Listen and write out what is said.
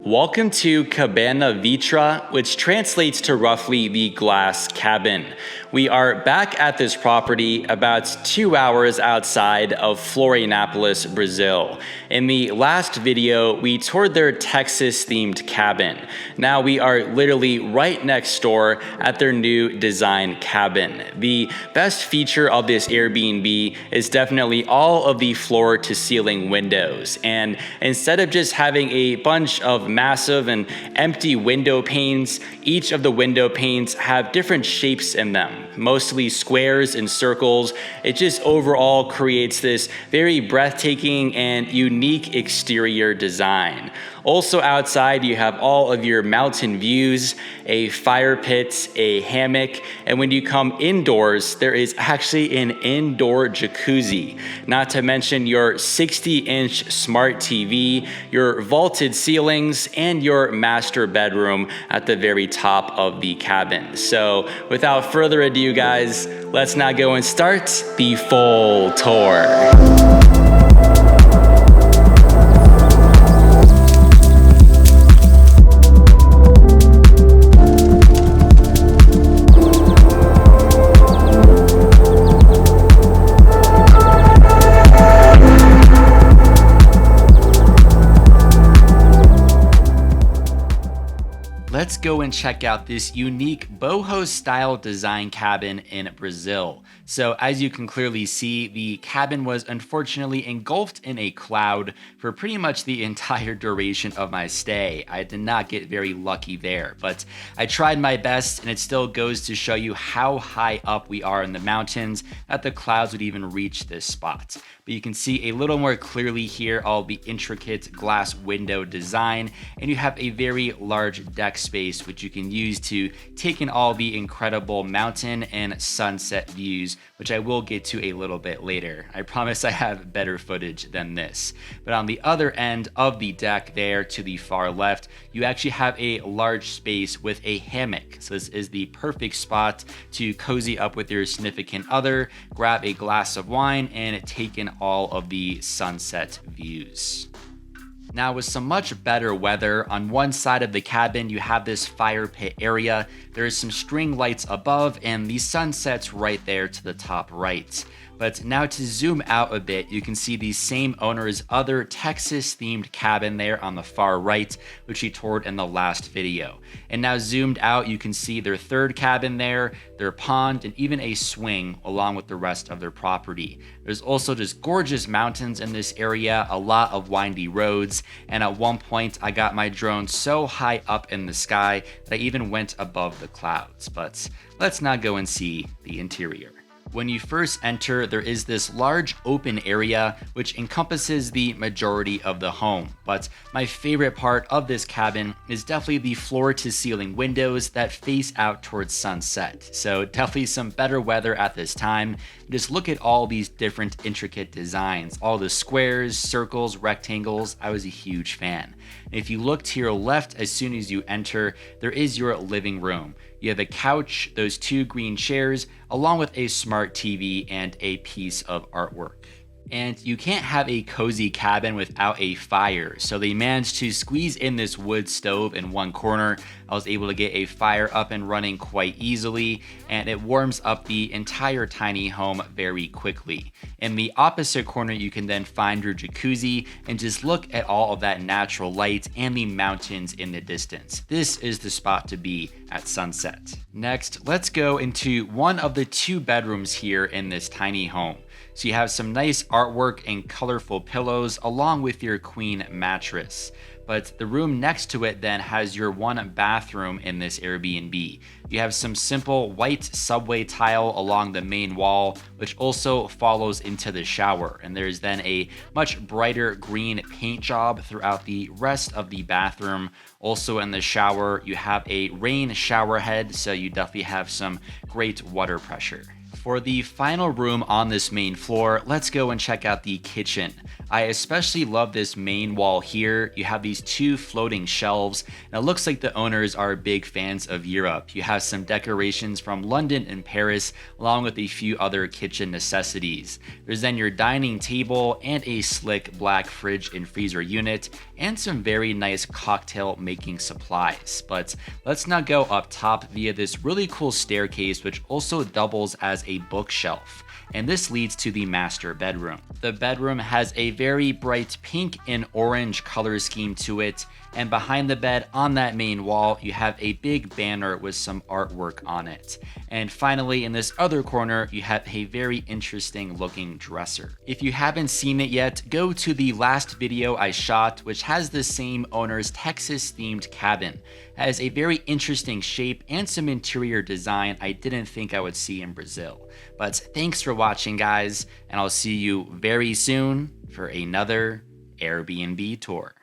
Welcome to Cabana Vitra, which translates to roughly the glass cabin. We are back at this property about 2 hours outside of Florianópolis, Brazil. In the last video, we toured their Texas-themed cabin. Now we are literally right next door at their new design cabin. The best feature of this Airbnb is definitely all of the floor-to-ceiling windows. And instead of just having a bunch of massive and empty window panes, each of the window panes have different shapes in them, mostly squares and circles. It just overall creates this very breathtaking and unique exterior design. Also outside, you have all of your mountain views, a fire pit, a hammock, and when you come indoors, there is actually an indoor jacuzzi. Not to mention your 60-inch smart TV, your vaulted ceilings, and your master bedroom at the very top of the cabin. So without further ado, guys, let's now go and start the full tour. Let's go and check out this unique boho-style design cabin in Brazil. So as you can clearly see, the cabin was unfortunately engulfed in a cloud for pretty much the entire duration of my stay. I did not get very lucky there, but I tried my best, and it still goes to show you how high up we are in the mountains that the clouds would even reach this spot. But you can see a little more clearly here all the intricate glass window design, and you have a very large deck space which you can use to take in all the incredible mountain and sunset views, which I will get to a little bit later. I promise I have better footage than this. But on the other end of the deck there to the far left, you actually have a large space with a hammock. So this is the perfect spot to cozy up with your significant other, grab a glass of wine, and take in all of the sunset views. Now with some much better weather, on one side of the cabin you have this fire pit area, there is some string lights above, and the sun sets right there to the top right. But now to zoom out a bit, you can see the same owner's other Texas-themed cabin there on the far right, which he toured in the last video. And now zoomed out, you can see their third cabin there, their pond, and even a swing along with the rest of their property. There's also just gorgeous mountains in this area, a lot of windy roads, and at one point I got my drone so high up in the sky that I even went above the clouds. But let's now go and see the interior. When you first enter, there is this large open area which encompasses the majority of the home. But my favorite part of this cabin is definitely the floor-to-ceiling windows that face out towards sunset. So definitely some better weather at this time. Just look at all these different intricate designs, all the squares, circles, rectangles. I was a huge fan. And if you look to your left as soon as you enter, there is your living room. You have a couch, those two green chairs, along with a smart TV and a piece of artwork. And you can't have a cozy cabin without a fire, so they managed to squeeze in this wood stove in one corner. I was able to get a fire up and running quite easily, and it warms up the entire tiny home very quickly. In the opposite corner, you can then find your jacuzzi and just look at all of that natural light and the mountains in the distance. This is the spot to be at sunset. Next, let's go into one of the two bedrooms here in this tiny home. So you have some nice artwork and colorful pillows along with your queen mattress. But the room next to it then has your one bathroom in this Airbnb. You have some simple white subway tile along the main wall, which also follows into the shower. And there's then a much brighter green paint job throughout the rest of the bathroom. Also in the shower, you have a rain shower head, so you definitely have some great water pressure. For the final room on this main floor, let's go and check out the kitchen. I especially love this main wall here. You have these two floating shelves, and it looks like the owners are big fans of Europe. You have some decorations from London and Paris, along with a few other kitchen necessities. There's then your dining table and a slick black fridge and freezer unit, and some very nice cocktail making supplies. But let's now go up top via this really cool staircase, which also doubles as a bookshelf, and this leads to the master bedroom. The bedroom has a very bright pink and orange color scheme to it, and behind the bed on that main wall, you have a big banner with some artwork on it. And finally, in this other corner, you have a very interesting looking dresser. If you haven't seen it yet, go to the last video I shot, which has the same owner's Texas themed cabin. It has a very interesting shape and some interior design I didn't think I would see in Brazil. But thanks for watching, guys, and I'll see you very soon for another Airbnb tour.